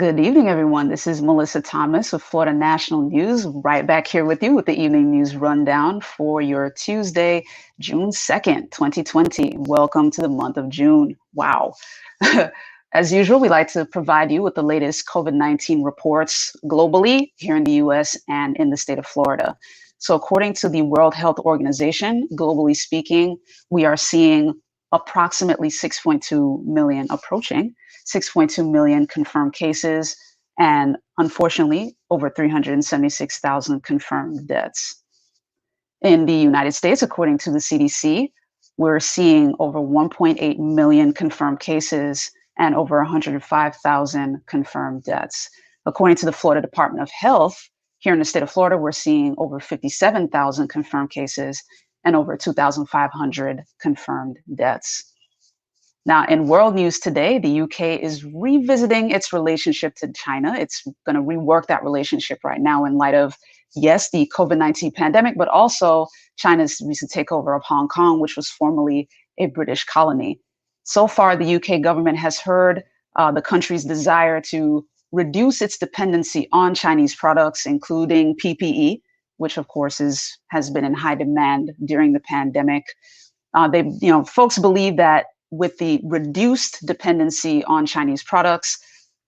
Good evening, everyone. This is Melissa Thomas with Florida National News, right back here with you with the evening news rundown for your Tuesday, June 2nd, 2020. Welcome to the month of June. Wow. As usual, we like to provide you with the latest COVID-19 reports globally, here in the US and in the state of Florida. So according to the World Health Organization, globally speaking, we are seeing approximately 6.2 million approaching 6.2 million confirmed cases, and unfortunately, over 376,000 confirmed deaths. In the United States, according to the CDC, we're seeing over 1.8 million confirmed cases and over 105,000 confirmed deaths. According to the Florida Department of Health, here in the state of Florida, we're seeing over 57,000 confirmed cases and over 2,500 confirmed deaths. Now, in world news today, the UK is revisiting its relationship to China. It's going to rework that relationship right now in light of, yes, the COVID-19 pandemic, but also China's recent takeover of Hong Kong, which was formerly a British colony. So far, the UK government has heard the country's desire to reduce its dependency on Chinese products, including PPE, which of course has been in high demand during the pandemic. Folks believe that with the reduced dependency on Chinese products,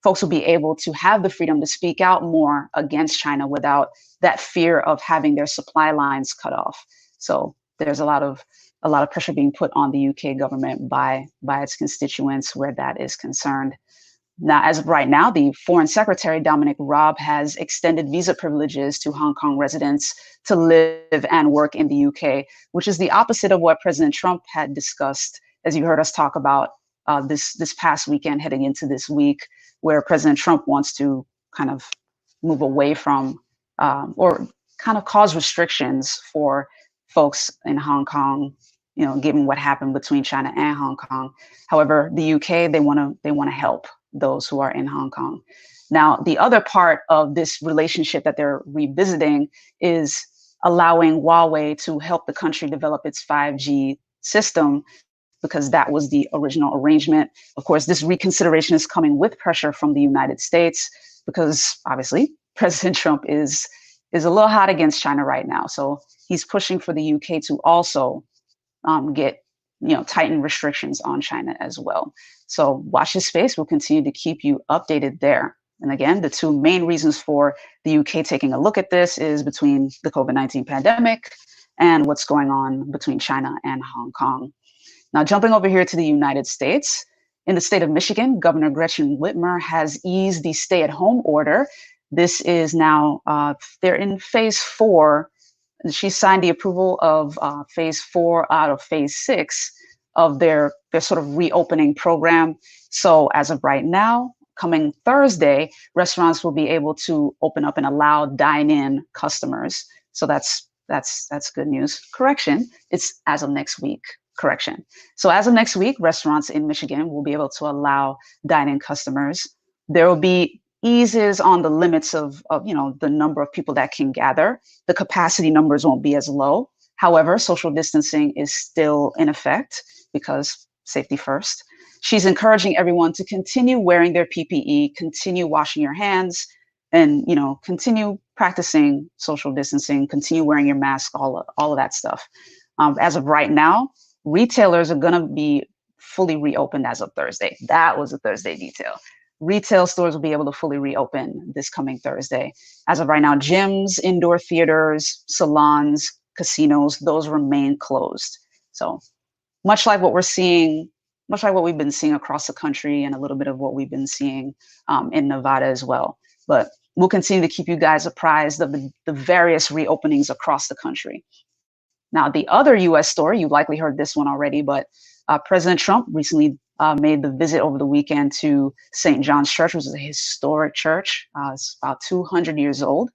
folks will be able to have the freedom to speak out more against China without that fear of having their supply lines cut off. So there's a lot of pressure being put on the UK government by its constituents where that is concerned. Now, as of right now, the Foreign Secretary, Dominic Raab, has extended visa privileges to Hong Kong residents to live and work in the UK, which is the opposite of what President Trump had discussed, as you heard us talk about this past weekend heading into this week, where President Trump wants to kind of move away from or kind of cause restrictions for folks in Hong Kong, given what happened between China and Hong Kong. However, the UK, they want to help those who are in Hong Kong. Now, the other part of this relationship that they're revisiting is allowing Huawei to help the country develop its 5G system, because that was the original arrangement. Of course, this reconsideration is coming with pressure from the United States because obviously President Trump is a little hot against China right now. So he's pushing for the UK to also get tighten restrictions on China as well. So watch this space. We'll continue to keep you updated there. And again, the two main reasons for the UK taking a look at this is between the COVID-19 pandemic and what's going on between China and Hong Kong. Now, jumping over here to the United States, in the state of Michigan, Governor Gretchen Whitmer has eased the stay-at-home order. This is now, they're in phase 4. She signed the approval of phase 4 out of phase 6 of their sort of reopening program. So as of right now, coming Thursday, restaurants will be able to open up and allow dine-in customers. So that's good news. Correction, it's as of next week. Correction. So as of next week, restaurants in Michigan will be able to allow dine-in customers. There will be eases on the limits of the number of people that can gather. The capacity numbers won't be as low. However, social distancing is still in effect because safety first. She's encouraging everyone to continue wearing their PPE, continue washing your hands, and continue practicing social distancing, continue wearing your mask, all of that stuff. As of right now, retailers are going to be fully reopened as of Thursday. That was a Thursday detail. Retail stores will be able to fully reopen this coming Thursday. As of right now, gyms, indoor theaters, salons, casinos, those remain closed. So much like what we're seeing, much like what we've been seeing across the country and a little bit of what we've been seeing in Nevada as well. But we'll continue to keep you guys apprised of the various reopenings across the country. Now, the other U.S. story, you've likely heard this one already, but President Trump recently made the visit over the weekend to St. John's Church, which is a historic church. It's about 200 years old.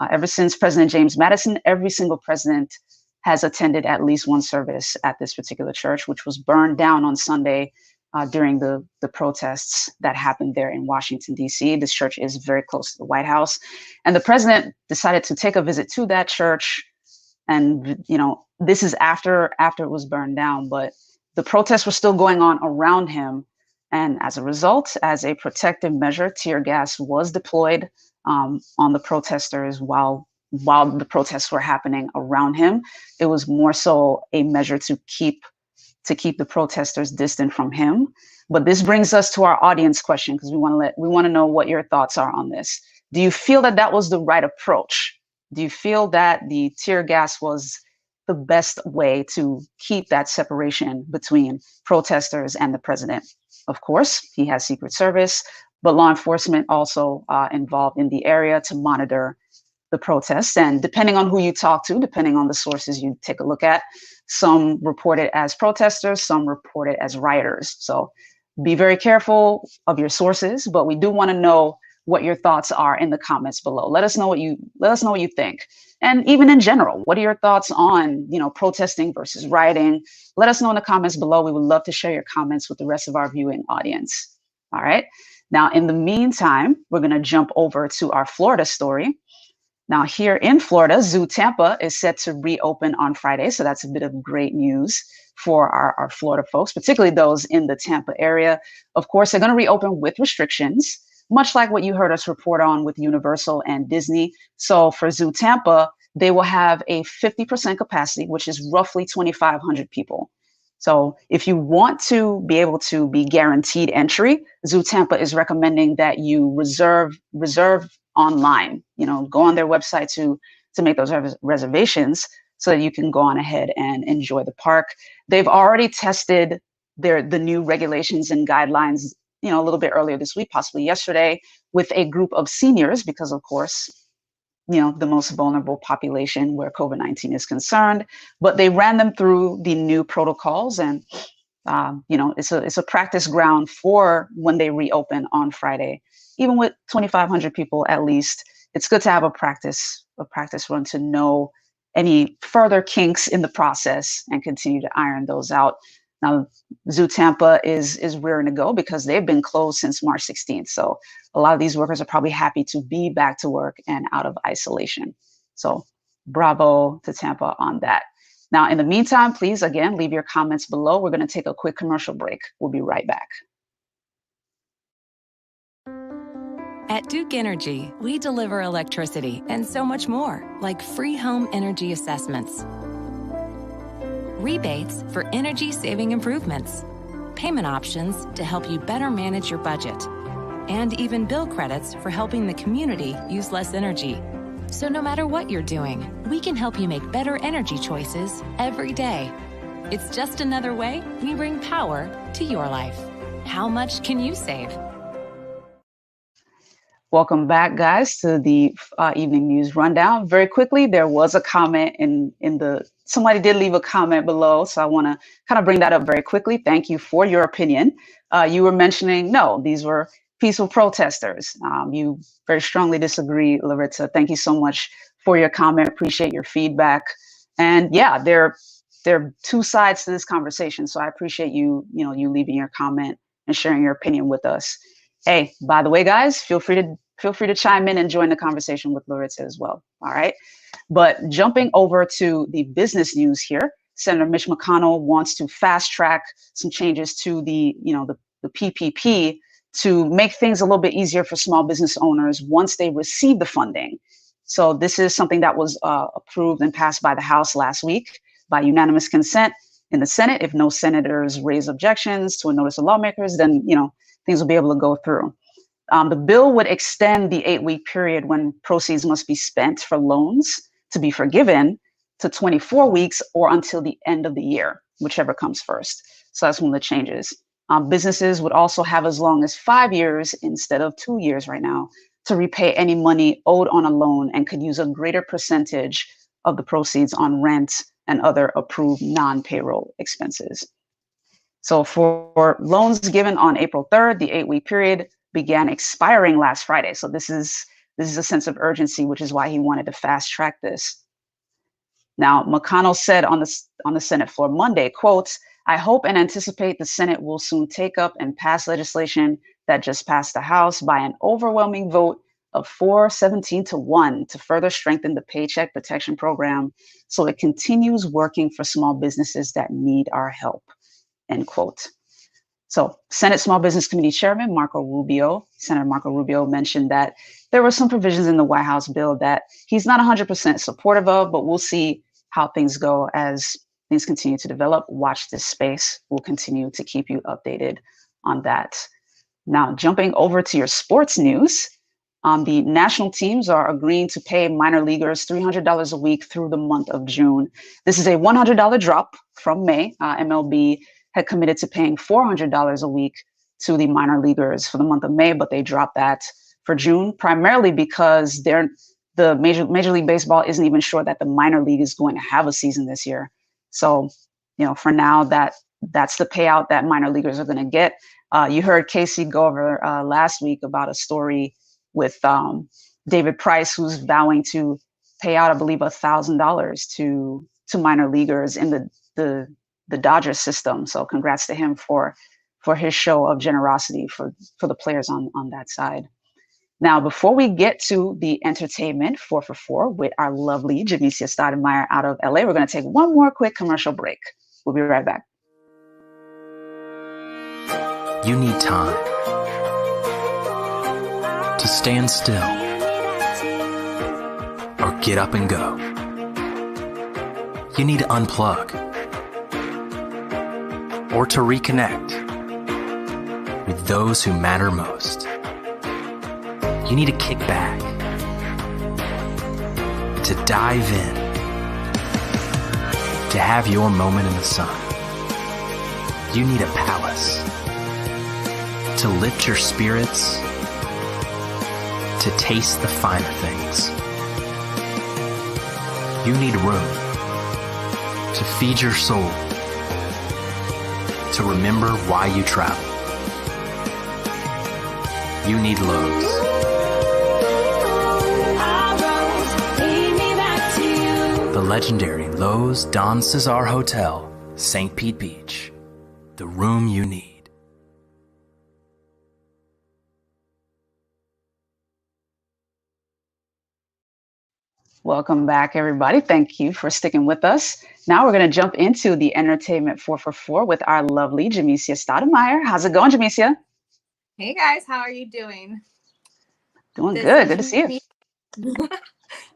Ever since President James Madison, every single president has attended at least one service at this particular church, which was burned down on Sunday during the protests that happened there in Washington, D.C. This church is very close to the White House. And the president decided to take a visit to that church. And, this is after it was burned down, but the protests were still going on around him. And as a result, as a protective measure, tear gas was deployed on the protesters while the protests were happening around him. It was more so a measure to keep the protesters distant from him. But this brings us to our audience question, because we want to know what your thoughts are on this. Do you feel that that was the right approach? Do you feel that the tear gas was the best way to keep that separation between protesters and the president? Of course, he has Secret Service, but law enforcement also involved in the area to monitor the protests. And depending on who you talk to, depending on the sources you take a look at, some report it as protesters, some report it as rioters. So be very careful of your sources, but we do want to know what your thoughts are in the comments below. Let us know what you think. And even in general, what are your thoughts on, protesting versus rioting? Let us know in the comments below. We would love to share your comments with the rest of our viewing audience. All right. Now, in the meantime, we're going to jump over to our Florida story. Now, here in Florida, Zoo Tampa is set to reopen on Friday. So that's a bit of great news for our Florida folks, particularly those in the Tampa area. Of course, they're going to reopen with restrictions, much like what you heard us report on with Universal and Disney. So for Zoo Tampa, they will have a 50% capacity, which is roughly 2,500 people. So if you want to be able to be guaranteed entry, Zoo Tampa is recommending that you reserve online, go on their website to make those reservations so that you can go on ahead and enjoy the park. They've already tested the new regulations and guidelines, a little bit earlier this week, possibly yesterday, with a group of seniors, because of course, the most vulnerable population where COVID-19 is concerned. But they ran them through the new protocols, and it's a practice ground for when they reopen on Friday. Even with 2,500 people, at least, it's good to have a practice run to know any further kinks in the process and continue to iron those out. Now, Zoo Tampa is rearing to go because they've been closed since March 16th. So a lot of these workers are probably happy to be back to work and out of isolation. So bravo to Tampa on that. Now, in the meantime, please, again, leave your comments below. We're going to take a quick commercial break. We'll be right back. At Duke Energy, we deliver electricity and so much more, like free home energy assessments, rebates for energy-saving improvements, payment options to help you better manage your budget, and even bill credits for helping the community use less energy. So no matter what you're doing, we can help you make better energy choices every day. It's just another way we bring power to your life. How much can you save? Welcome back, guys, to the evening news rundown. Very quickly, there was a comment somebody did leave a comment below, so I want to kind of bring that up very quickly. Thank you for your opinion. You were mentioning, no, these were peaceful protesters. You very strongly disagree, Larissa. Thank you so much for your comment. Appreciate your feedback. And yeah, there are two sides to this conversation, so I appreciate you leaving your comment and sharing your opinion with us. Hey, by the way, guys, feel free to chime in and join the conversation with Larissa as well. All right. But jumping over to the business news here, Senator Mitch McConnell wants to fast track some changes to the PPP to make things a little bit easier for small business owners once they receive the funding. So this is something that was approved and passed by the House last week by unanimous consent in the Senate. If no senators raise objections to a notice of lawmakers, then things will be able to go through. The bill would extend the 8-week period when proceeds must be spent for loans to be forgiven to 24 weeks or until the end of the year, whichever comes first. So that's one of the changes. Businesses would also have as long as 5 years instead of 2 years right now to repay any money owed on a loan, and could use a greater percentage of the proceeds on rent and other approved non-payroll expenses. So for loans given on April 3rd, the 8-week period began expiring last Friday. So this is a sense of urgency, which is why he wanted to fast track this. Now, McConnell said on the Senate floor Monday, quote, "I hope and anticipate the Senate will soon take up and pass legislation that just passed the House by an overwhelming vote of 417-1 to further strengthen the Paycheck Protection Program so it continues working for small businesses that need our help," end quote. So Senate Small Business Committee Chairman Senator Marco Rubio mentioned that there were some provisions in the White House bill that he's not 100% supportive of, but we'll see how things go as things continue to develop. Watch this space. We'll continue to keep you updated on that. Now, jumping over to your sports news, the national teams are agreeing to pay minor leaguers $300 a week through the month of June. This is a $100 drop from May. MLB had committed to paying $400 a week to the minor leaguers for the month of May, but they dropped that for June, primarily because the Major League Baseball isn't even sure that the minor league is going to have a season this year. So, for now, that's the payout that minor leaguers are going to get. You heard Casey go over last week about a story with David Price, who's vowing to pay out, I believe, $1,000 to minor leaguers in the Dodgers system. So congrats to him for his show of generosity for the players on that side. Now, before we get to the entertainment 4 for 4 with our lovely Jamecia Stoudemire out of LA, we're going to take one more quick commercial break. We'll be right back. You need time to stand still or get up and go. You need to unplug or to reconnect with those who matter most. You need to kick back, to dive in, to have your moment in the sun. You need a palace to lift your spirits, to taste the finer things. You need room to feed your soul, to remember why you travel. You need Lowe's. The legendary Lowe's Don Cesar Hotel, St. Pete Beach. The room you need. Welcome back, everybody. Thank you for sticking with us. Now we're going to jump into the entertainment 4 for 4 with our lovely Jamecia Stoudemire. How's it going, Jamecia? Hey guys, how are you doing? Doing good. Good to see you.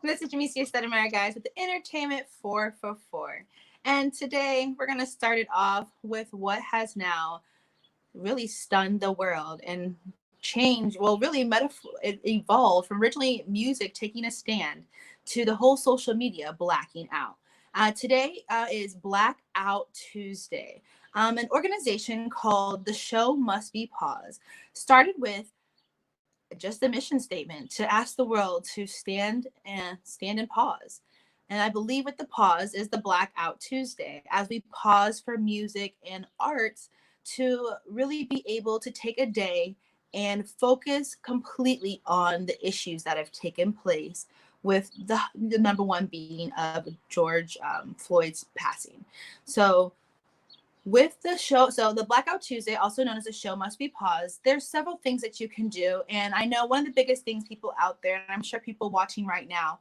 This is Jamecia Stoudemire, guys, with the entertainment 4 for 4. And today we're going to start it off with what has now really stunned the world and changed, it evolved from originally music taking a stand to the whole social media blacking out. Today is Blackout Tuesday. An organization called The Show Must Be Paused started with just a mission statement to ask the world to stand and pause. And I believe with the pause is the Blackout Tuesday, as we pause for music and arts to really be able to take a day and focus completely on the issues that have taken place, with the number one being of George Floyd's passing. So with the show, so the Blackout Tuesday, also known as The Show Must Be Paused, there's several things that you can do. And I know one of the biggest things people out there, and I'm sure people watching right now,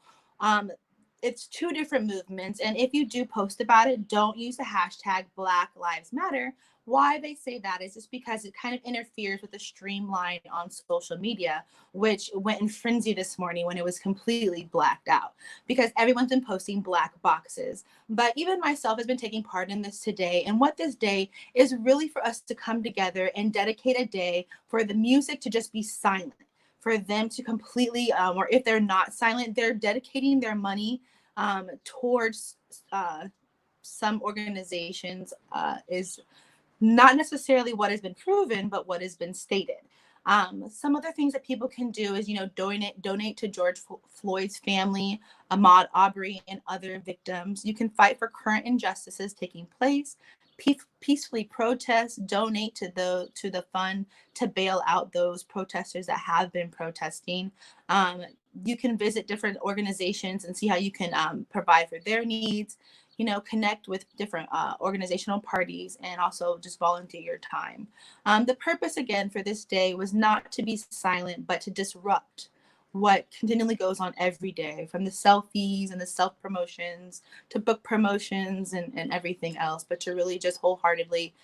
it's two different movements. And if you do post about it, don't use the hashtag Black Lives Matter. Why they say that is just because it kind of interferes with the streamline on social media, which went in frenzy this morning when it was completely blacked out because everyone's been posting black boxes. But even myself has been taking part in this today. And what this day is really for us to come together and dedicate a day for the music to just be silent, for them to completely, or if they're not silent, they're dedicating their money towards some organizations is not necessarily what has been proven, but what has been stated. Some other things that people can do is, donate to George Floyd's family, Ahmaud Arbery, and other victims. You can fight for current injustices taking place, peacefully protest, donate to the fund to bail out those protesters that have been protesting. You can visit different organizations and see how you can provide for their needs. Connect with different organizational parties, and also just volunteer your time. The purpose, again, for this day was not to be silent, but to disrupt what continually goes on every day, from the selfies and the self promotions to book promotions and everything else, but to really just wholeheartedly,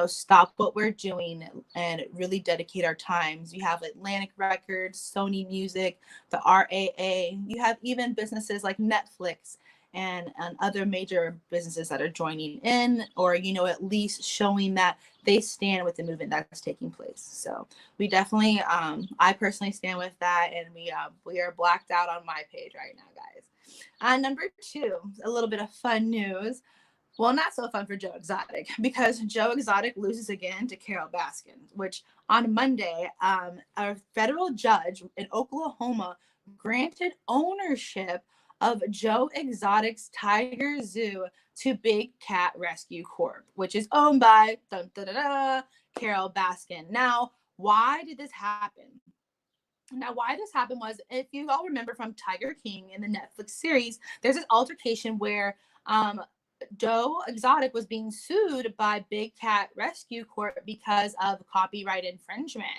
stop what we're doing and really dedicate our times. You have Atlantic Records, Sony Music, the RAA. You have even businesses like Netflix and other major businesses that are joining in, or, at least showing that they stand with the movement that's taking place. So we definitely, I personally stand with that, and we are blacked out on my page right now, guys. Number 2, a little bit of fun news. Well, not so fun for Joe Exotic, because Joe Exotic loses again to Carole Baskin, which on Monday, a federal judge in Oklahoma granted ownership of Joe Exotic's Tiger Zoo to Big Cat Rescue Corp, which is owned by Carole Baskin. Now, why did this happen? Why this happened was, if you all remember from Tiger King in the Netflix series, there's this altercation where Joe Exotic was being sued by Big Cat Rescue Corp because of copyright infringement.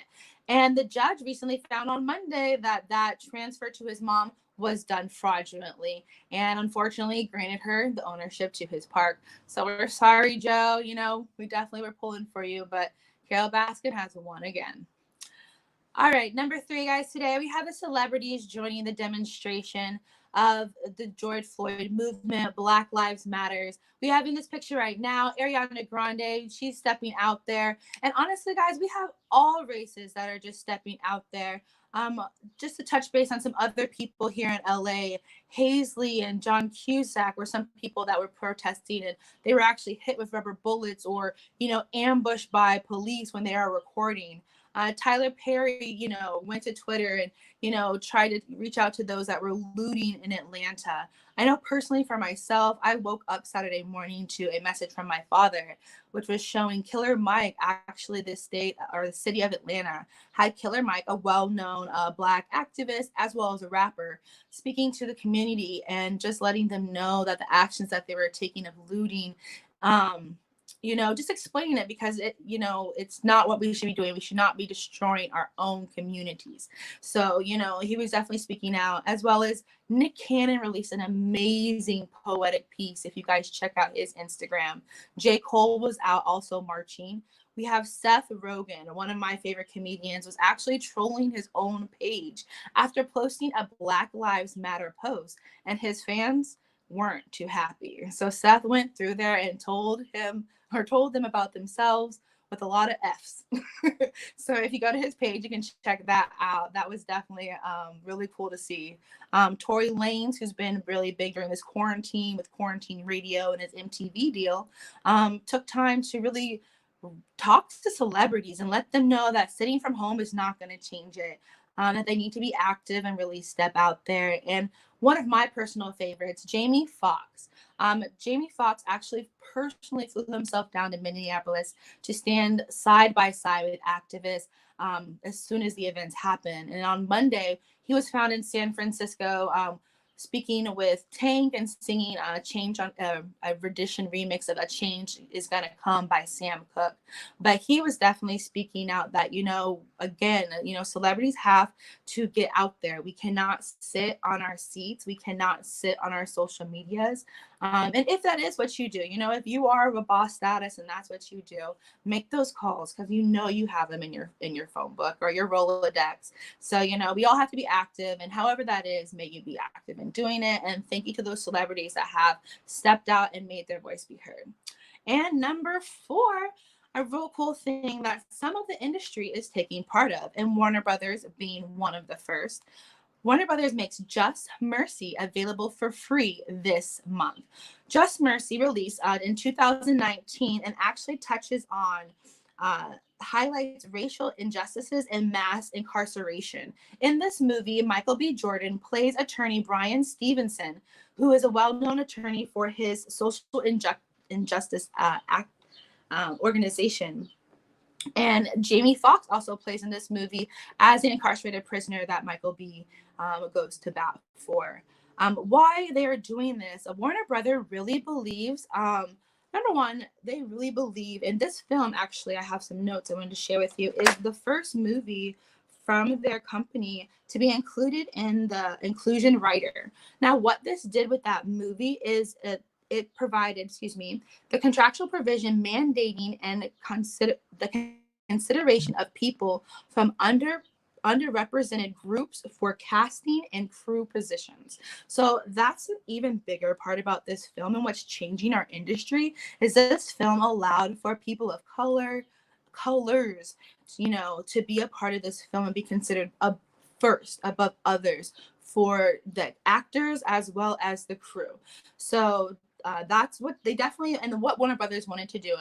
And the judge recently found on Monday that transfer to his mom was done fraudulently, and unfortunately granted her the ownership to his park. So we're sorry, Joe. We definitely were pulling for you, but Carole Baskin has won again. All right, number 3, guys. Today we have the celebrities joining the demonstration of the George Floyd movement, Black Lives Matters. We have in this picture right now, Ariana Grande, she's stepping out there. And honestly, guys, we have all races that are just stepping out there. Just to touch base on some other people here in LA, Hazley and John Cusack were some people that were protesting, and they were actually hit with rubber bullets or, ambushed by police when they are recording. Tyler Perry, went to Twitter and, tried to reach out to those that were looting in Atlanta. I know personally for myself, I woke up Saturday morning to a message from my father, which was showing Killer Mike, actually the city of Atlanta, had Killer Mike, a well-known Black activist, as well as a rapper, speaking to the community and just letting them know that the actions that they were taking of looting, just explaining it, because it's not what we should be doing. We should not be destroying our own communities. So, he was definitely speaking out, as well as Nick Cannon released an amazing poetic piece. If you guys check out his Instagram, J. Cole was out also marching. We have Seth Rogen, one of my favorite comedians, was actually trolling his own page after posting a Black Lives Matter post, and his fans weren't too happy. So Seth went through there and told them about themselves with a lot of F's. So if you go to his page, you can check that out. That was definitely really cool to see. Tory Lanez, who's been really big during this quarantine with Quarantine Radio and his MTV deal, took time to really talk to celebrities and let them know that sitting from home is not going to change it. That they need to be active and really step out there. And one of my personal favorites, Jamie Foxx. Jamie Foxx actually personally flew himself down to Minneapolis to stand side by side with activists as soon as the events happened. And on Monday, he was found in San Francisco speaking with Tank and singing Change on a rendition remix of A Change Is Gonna Come by Sam Cooke. But he was definitely speaking out that, again, celebrities have to get out there. We cannot sit on our seats. We cannot sit on our social medias. And if that is what you do, if you are of a boss status and that's what you do, make those calls, because you have them in your phone book or your Rolodex. So, we all have to be active, and however that is, may you be active in doing it. And thank you to those celebrities that have stepped out and made their voice be heard. And number 4, a real cool thing that some of the industry is taking part of, and Warner Brothers being one of the first. Warner Brothers makes Just Mercy available for free this month. Just Mercy released in 2019 and actually touches on highlights racial injustices and mass incarceration. In this movie, Michael B. Jordan plays attorney Brian Stevenson, who is a well-known attorney for his social injustice organization. And Jamie Foxx also plays in this movie as an incarcerated prisoner that Michael B. Goes to bat for. Why they are doing this, Warner Brother really believes, number one, they really believe in this film. Actually, I have some notes I wanted to share with you. Is the first movie from their company to be included in the inclusion rider. Now, what this did with that movie is it provided, the contractual provision mandating and the consideration of people from underrepresented groups for casting and crew positions. So that's an even bigger part about this film, and what's changing our industry is this film allowed for people of colors, to be a part of this film and be considered first above others for the actors as well as the crew. So that's what they definitely, and what Warner Brothers wanted to do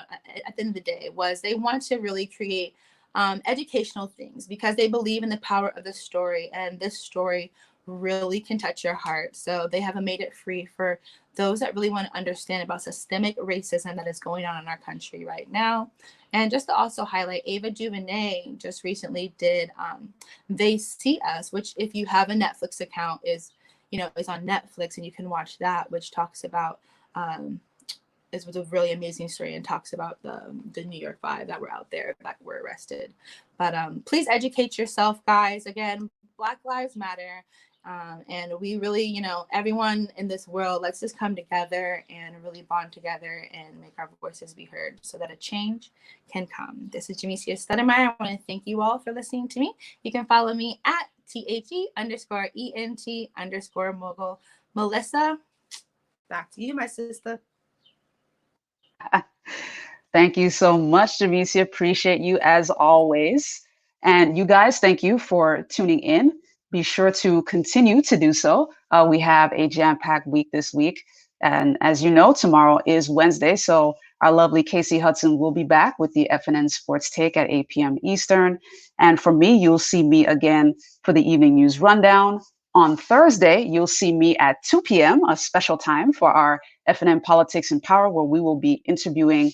at the end of the day was they wanted to really create educational things, because they believe in the power of the story, and this story really can touch your heart. So they haven't made it free for those that really want to understand about systemic racism that is going on in our country right now. And just to also highlight, Ava DuVernay just recently did They See Us, which, if you have a Netflix account, is on Netflix, and you can watch that, which talks about it was a really amazing story and talks about the New York Five that were out there that were arrested. But please educate yourself, guys. Again, Black Lives Matter. And we really, everyone in this world, let's just come together and really bond together and make our voices be heard so that a change can come. This is Jamecia Stoudemire. I want to thank you all for listening to me. You can follow me at THE_ENT_mogul. Melissa, back to you, my sister. Thank you so much, Jamecia. Appreciate you as always. And you guys, thank you for tuning in. Be sure to continue to do so. We have a jam-packed week this week. And as you know, tomorrow is Wednesday. So our lovely Casey Hudson will be back with the FNN Sports Take at 8 p.m. Eastern. And for me, you'll see me again for the evening news rundown. On Thursday, you'll see me at 2 p.m., a special time for our FNN Politics and Power, where we will be interviewing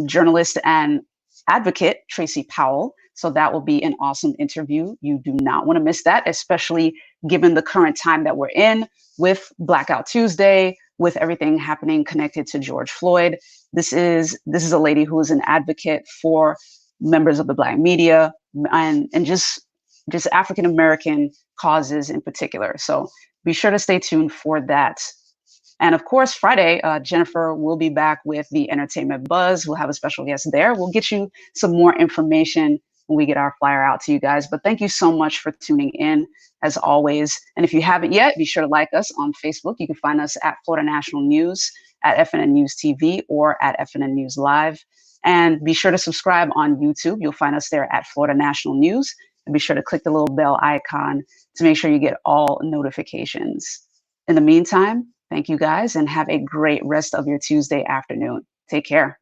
journalist and advocate Tracy Powell. So that will be an awesome interview. You do not want to miss that, especially given the current time that we're in with Blackout Tuesday, with everything happening connected to George Floyd. This is a lady who is an advocate for members of the Black media and just African-American causes in particular. So be sure to stay tuned for that. And of course, Friday, Jennifer will be back with the Entertainment Buzz. We'll have a special guest there. We'll get you some more information when we get our flyer out to you guys. But thank you so much for tuning in, as always. And if you haven't yet, be sure to like us on Facebook. You can find us at Florida National News, at FNN News TV, or at FNN News Live. And be sure to subscribe on YouTube. You'll find us there at Florida National News. And be sure to click the little bell icon to make sure you get all notifications. In the meantime, thank you guys, and have a great rest of your Tuesday afternoon. Take care.